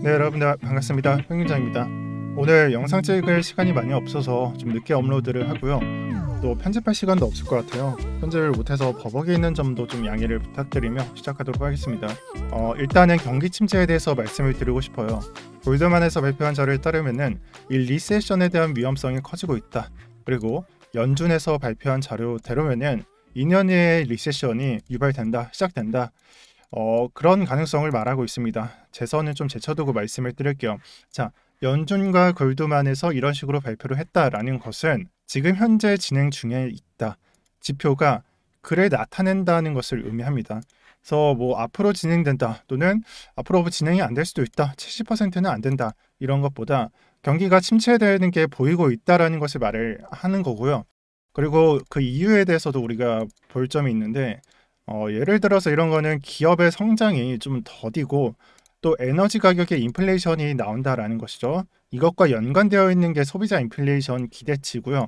네, 여러분들 반갑습니다. 평균장입니다. 오늘 영상 찍을 시간이 많이 없어서 좀 늦게 업로드를 하고요. 또 편집할 시간도 없을 것 같아요. 편집을 못해서 버벅이 있는 점도 좀 양해를 부탁드리며 시작하도록 하겠습니다. 일단은 경기 침체에 대해서 말씀을 드리고 싶어요. 골드만에서 발표한 자료에 따르면은 이 리세션에 대한 위험성이 커지고 있다. 그리고 연준에서 발표한 자료대로면은 2년 후에 리세션이 유발된다, 시작된다. 그런 가능성을 말하고 있습니다. 제 선을 좀 제쳐두고 말씀을 드릴게요. 자, 연준과 골드만에서 이런 식으로 발표를 했다라는 것은 지금 현재 진행 중에 있다. 지표가 그를 나타낸다는 것을 의미합니다. 그래서 뭐 앞으로 진행된다 또는 앞으로 진행이 안 될 수도 있다. 70%는 안 된다. 이런 것보다 경기가 침체되는 게 보이고 있다라는 것을 말을 하는 거고요. 그리고 그 이유에 대해서도 우리가 볼 점이 있는데 예를 들어서 이런 거는 기업의 성장이 좀 더디고 또 에너지 가격의 인플레이션이 나온다라는 것이죠. 이것과 연관되어 있는 게 소비자 인플레이션 기대치고요.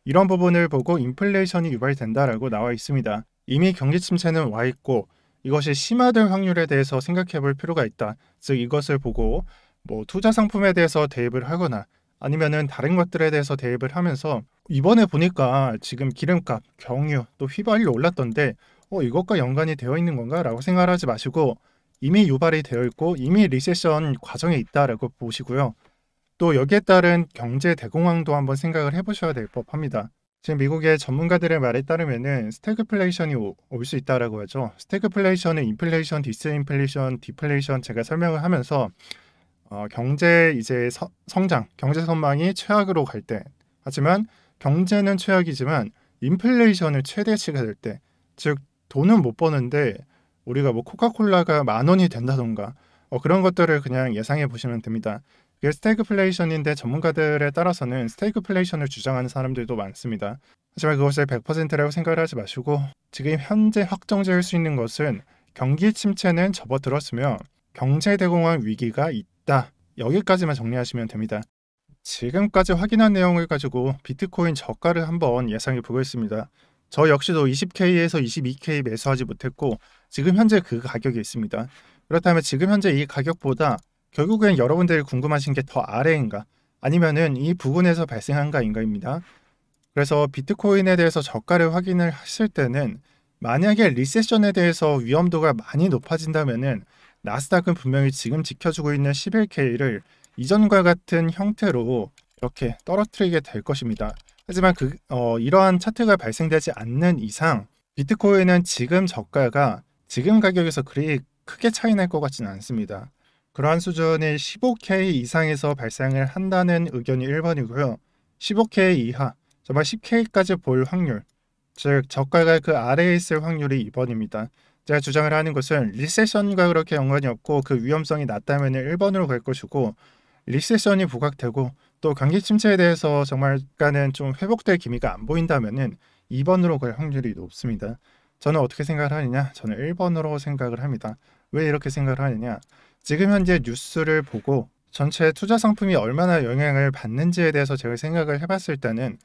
이런 부분을 보고 인플레이션이 유발된다라고 나와 있습니다. 이미 경기 침체는 와 있고 이것이 심화될 확률에 대해서 생각해 볼 필요가 있다. 즉 이것을 보고 뭐 투자 상품에 대해서 대입을 하거나 아니면은 다른 것들에 대해서 대입을 하면서 이번에 보니까 지금 기름값, 경유, 또 휘발유 올랐던데 이것과 연관이 되어 있는 건가? 라고 생각하지 마시고 이미 유발이 되어 있고 이미 리세션 과정에 있다라고 보시고요. 또 여기에 따른 경제 대공황도 한번 생각을 해보셔야 될 법합니다. 지금 미국의 전문가들의 말에 따르면은 스태그플레이션이 올 수 있다라고 하죠. 스태그플레이션은 인플레이션, 디스인플레이션, 디플레이션 제가 설명을 하면서 경제 이제 성장, 경제 전망이 최악으로 갈 때, 하지만 경제는 최악이지만 인플레이션을 최대치가 될 때, 즉 돈은 못 버는데 우리가 뭐 코카콜라가 10,000원이 된다던가 그런 것들을 그냥 예상해 보시면 됩니다. 그게 스태그플레이션인데 전문가들에 따라서는 스태그플레이션을 주장하는 사람들도 많습니다. 하지만 그것을 100%라고 생각을 하지 마시고 지금 현재 확정지을 수 있는 것은 경기 침체는 접어들었으며 경제 대공황 위기가 있다. 여기까지만 정리하시면 됩니다. 지금까지 확인한 내용을 가지고 비트코인 저가를 한번 예상해 보겠습니다. 저 역시도 20K에서 22K 매수하지 못했고 지금 현재 그 가격이 있습니다. 그렇다면 지금 현재 이 가격보다 결국엔 여러분들이 궁금하신 게 더 아래인가 아니면은 이 부근에서 발생한가인가입니다. 그래서 비트코인에 대해서 저가를 확인을 하실 때는 만약에 리세션에 대해서 위험도가 많이 높아진다면은 나스닥은 분명히 지금 지켜주고 있는 11K를 이전과 같은 형태로 이렇게 떨어뜨리게 될 것입니다. 하지만 이러한 차트가 발생되지 않는 이상 비트코인은 지금 저가가 지금 가격에서 그리 크게 차이 날 것 같지는 않습니다. 그러한 수준의 15K 이상에서 발생을 한다는 의견이 1번이고요. 15K 이하, 정말 10K까지 볼 확률, 즉 저가가 그 아래에 있을 확률이 2번입니다. 제가 주장을 하는 것은 리세션과 그렇게 연관이 없고 그 위험성이 낮다면 1번으로 갈 것이고 리세션이 부각되고 또 경기 침체에 대해서 정말 약간은 좀 회복될 기미가 안 보인다면은 2번으로 갈 확률이 높습니다. 저는 어떻게 생각을 하느냐? 저는 1번으로 생각을 합니다. 왜 이렇게 생각을 하느냐? 지금 현재 뉴스를 보고 전체 투자 상품이 얼마나 영향을 받는지에 대해서 제가 생각을 해봤을 때는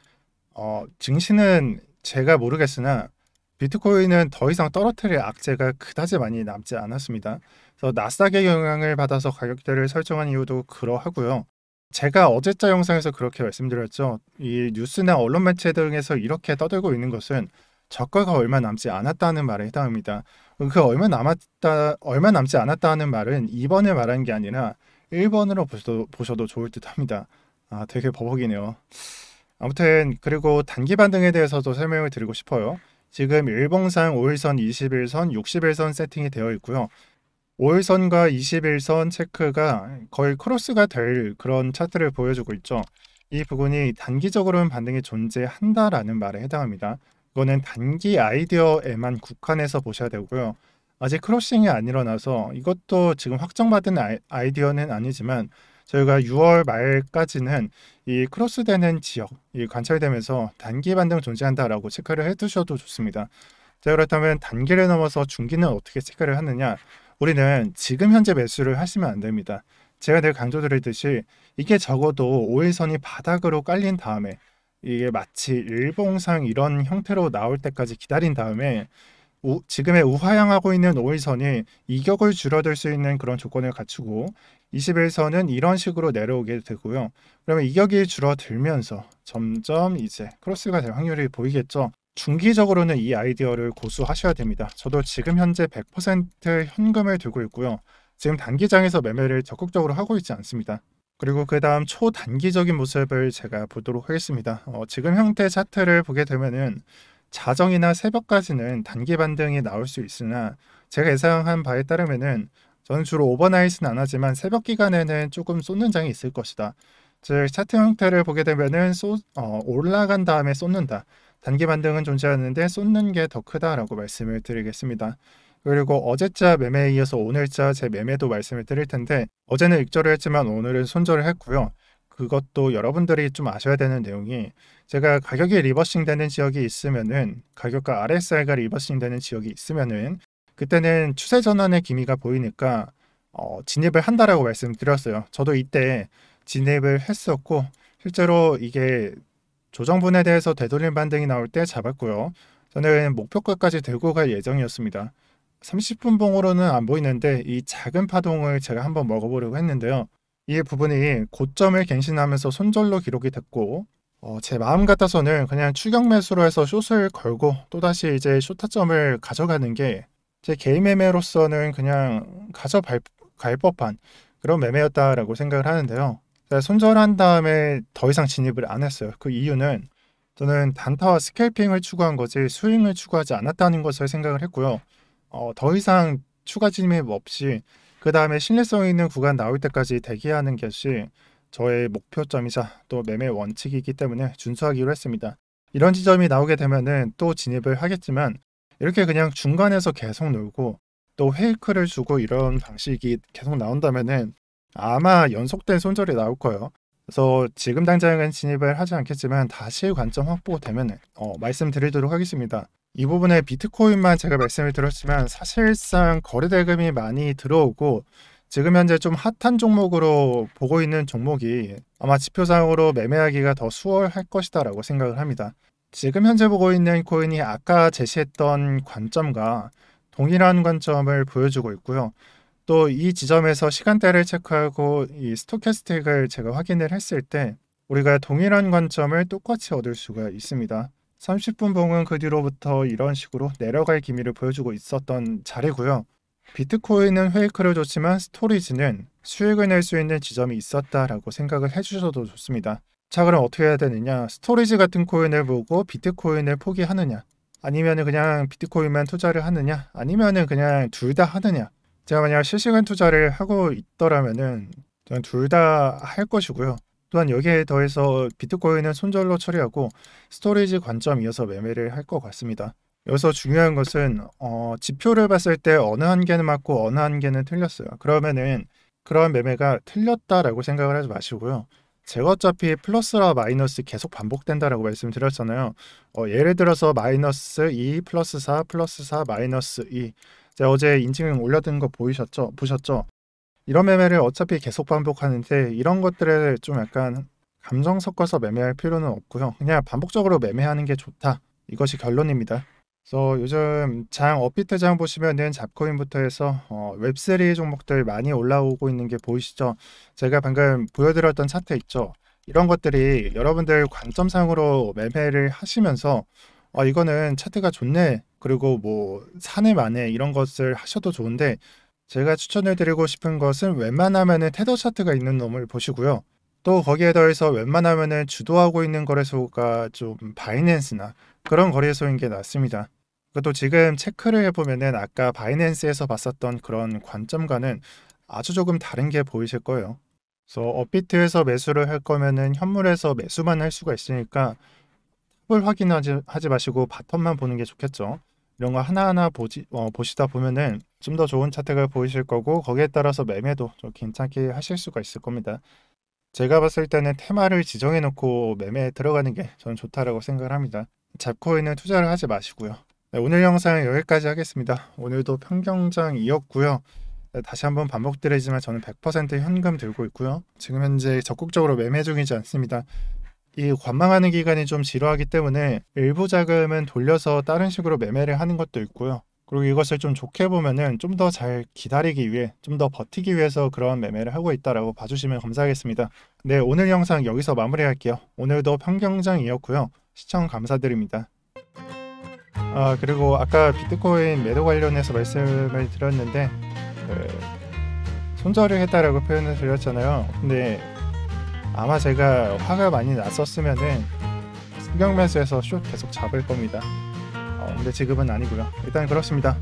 증시는 제가 모르겠으나 비트코인은 더 이상 떨어뜨릴 악재가 그다지 많이 남지 않았습니다. 그래서 나스닥의 영향을 받아서 가격대를 설정한 이유도 그러하고요. 제가 어제자 영상에서 그렇게 말씀드렸죠. 이 뉴스나 언론 매체 등에서 이렇게 떠들고 있는 것은 저가가 얼마 남지 않았다는 말에 해당합니다. 그 얼마 남지 않았다는 말은 2번을 말하는 게 아니라 1번으로 보셔도 좋을 듯 합니다. 되게 버벅이네요. 아무튼 그리고 단기 반등에 대해서도 설명을 드리고 싶어요. 지금 일봉상 5일선, 21선, 60일선 세팅이 되어 있고요. 5일선과 21선 체크가 거의 크로스가 될 그런 차트를 보여주고 있죠. 이 부분이 단기적으로는 반등이 존재한다라는 말에 해당합니다. 이거는 단기 아이디어에만 국한해서 보셔야 되고요. 아직 크로싱이 안 일어나서 이것도 지금 확정받은 아이디어는 아니지만 저희가 6월 말까지는 이 크로스되는 지역이 관찰되면서 단기 반등 존재한다라고 체크를 해두셔도 좋습니다. 자, 그렇다면 단기를 넘어서 중기는 어떻게 체크를 하느냐? 우리는 지금 현재 매수를 하시면 안 됩니다. 제가 늘 강조드리듯이 이게 적어도 5일선이 바닥으로 깔린 다음에 이게 마치 일봉상 이런 형태로 나올 때까지 기다린 다음에 지금의 우하향하고 있는 5일선이 이격을 줄어들 수 있는 그런 조건을 갖추고 21선은 이런 식으로 내려오게 되고요. 그러면 이격이 줄어들면서 점점 이제 크로스가 될 확률이 보이겠죠. 중기적으로는 이 아이디어를 고수하셔야 됩니다. 저도 지금 현재 100% 현금을 들고 있고요. 지금 단기장에서 매매를 적극적으로 하고 있지 않습니다. 그리고 그 다음 초단기적인 모습을 제가 보도록 하겠습니다. 지금 형태 차트를 보게 되면은 자정이나 새벽까지는 단기 반등이 나올 수 있으나 제가 예상한 바에 따르면은 저는 주로 오버나잇은 안 하지만 새벽 기간에는 조금 쏟는 장이 있을 것이다. 즉 차트 형태를 보게 되면은 올라간 다음에 쏟는다. 단기 반등은 존재하는데 쏟는 게 더 크다라고 말씀을 드리겠습니다. 그리고 어제자 매매에 이어서 오늘자 제 매매도 말씀을 드릴 텐데 어제는 익절을 했지만 오늘은 손절을 했고요. 그것도 여러분들이 좀 아셔야 되는 내용이 제가 가격이 리버싱 되는 지역이 있으면은 가격과 RSI가 리버싱 되는 지역이 있으면은 그때는 추세 전환의 기미가 보이니까 진입을 한다라고 말씀드렸어요. 저도 이때 진입을 했었고 실제로 이게 조정분에 대해서 되돌림 반등이 나올 때 잡았고요. 저는 목표가까지 들고 갈 예정이었습니다. 30분 봉으로는 안 보이는데 이 작은 파동을 제가 한번 먹어보려고 했는데요. 이 부분이 고점을 갱신하면서 손절로 기록이 됐고 제 마음 같아서는 그냥 추격 매수로 해서 숏을 걸고 또다시 이제 숏타점을 가져가는 게 제 개인 매매로서는 그냥 가져갈 법한 그런 매매였다라고 생각을 하는데요. 제가 손절한 다음에 더 이상 진입을 안 했어요. 그 이유는 저는 단타와 스캘핑을 추구한 거지 스윙을 추구하지 않았다는 것을 생각을 했고요. 더 이상 추가 진입 없이 그 다음에 신뢰성 있는 구간 나올 때까지 대기하는 것이 저의 목표점이자 또 매매 원칙이기 때문에 준수하기로 했습니다. 이런 지점이 나오게 되면은 또 진입을 하겠지만 이렇게 그냥 중간에서 계속 놀고 또 페이크를 주고 이런 방식이 계속 나온다면은 아마 연속된 손절이 나올 거예요. 그래서 지금 당장은 진입을 하지 않겠지만 다시 관점 확보되면은 말씀드리도록 하겠습니다. 이 부분에 비트코인만 제가 말씀을 드렸지만 사실상 거래 대금이 많이 들어오고 지금 현재 좀 핫한 종목으로 보고 있는 종목이 아마 지표상으로 매매하기가 더 수월할 것이다 라고 생각을 합니다. 지금 현재 보고 있는 코인이 아까 제시했던 관점과 동일한 관점을 보여주고 있고요. 또 이 지점에서 시간대를 체크하고 이 스토캐스틱을 제가 확인을 했을 때 우리가 동일한 관점을 똑같이 얻을 수가 있습니다. 30분 봉은 그 뒤로부터 이런 식으로 내려갈 기미를 보여주고 있었던 자리고요. 비트코인은 페이크를 줬지만 스토리지는 수익을 낼 수 있는 지점이 있었다라고 생각을 해주셔도 좋습니다. 자, 그럼 어떻게 해야 되느냐? 스토리지 같은 코인을 보고 비트코인을 포기하느냐? 아니면 그냥 비트코인만 투자를 하느냐? 아니면 그냥 둘 다 하느냐? 제가 만약 실시간 투자를 하고 있더라면은 저는 둘 다 할 것이고요. 또한 여기에 더해서 비트코인은 손절로 처리하고 스토리지 관점 이어서 매매를 할 것 같습니다. 여기서 중요한 것은 지표를 봤을 때 어느 한계는 맞고 어느 한계는 틀렸어요. 그러면은 그런 매매가 틀렸다라고 생각을 하지 마시고요. 제가 어차피 플러스와 마이너스 계속 반복된다라고 말씀드렸잖아요. 예를 들어서 마이너스 2 플러스 4 플러스 4 마이너스 2 제가 어제 인증 올려둔 거 보셨죠? 이런 매매를 어차피 계속 반복하는데 이런 것들에 좀 약간 감정 섞어서 매매할 필요는 없고요. 그냥 반복적으로 매매하는 게 좋다. 이것이 결론입니다. 그래서 요즘 업비트 장 보시면은 잡코인부터 해서 웹3 종목들 많이 올라오고 있는 게 보이시죠? 제가 방금 보여드렸던 차트 있죠? 이런 것들이 여러분들 관점상으로 매매를 하시면서 이거는 차트가 좋네. 그리고 뭐 사내 만에 이런 것을 하셔도 좋은데 제가 추천을 드리고 싶은 것은 웬만하면은 테더 차트가 있는 놈을 보시고요. 또 거기에 더해서 웬만하면은 주도하고 있는 거래소가 좀 바이낸스나 그런 거래소인 게 낫습니다. 그것도 지금 체크를 해보면은 아까 바이낸스에서 봤었던 그런 관점과는 아주 조금 다른 게 보이실 거예요. 그래서 업비트에서 매수를 할 거면은 현물에서 매수만 할 수가 있으니까 탑을 확인하지 마시고 바텀만 보는 게 좋겠죠. 이런 거 하나하나 보시다 보면은 좀 더 좋은 차트가 보이실 거고 거기에 따라서 매매도 좀 괜찮게 하실 수가 있을 겁니다. 제가 봤을 때는 테마를 지정해 놓고 매매에 들어가는 게 저는 좋다라고 생각을 합니다. 잡코인은 투자를 하지 마시고요. 네, 오늘 영상은 여기까지 하겠습니다. 오늘도 평경장이었고요. 네, 다시 한번 반복드리지만 저는 100% 현금 들고 있고요. 지금 현재 적극적으로 매매 중이지 않습니다. 이 관망하는 기간이 좀 지루하기 때문에 일부 자금은 돌려서 다른 식으로 매매를 하는 것도 있고요. 그리고 이것을 좀 좋게 보면은 좀 더 잘 기다리기 위해, 좀 더 버티기 위해서 그런 매매를 하고 있다라고 봐주시면 감사하겠습니다. 네, 오늘 영상 여기서 마무리할게요. 오늘도 평경장이었고요. 시청 감사드립니다. 그리고 아까 비트코인 매도 관련해서 말씀을 드렸는데 손절을 했다라고 표현을 드렸잖아요. 근데 아마 제가 화가 많이 났었으면은 수경 매수해서 숏 계속 잡을 겁니다. 근데 지금은 아니고요. 일단 그렇습니다.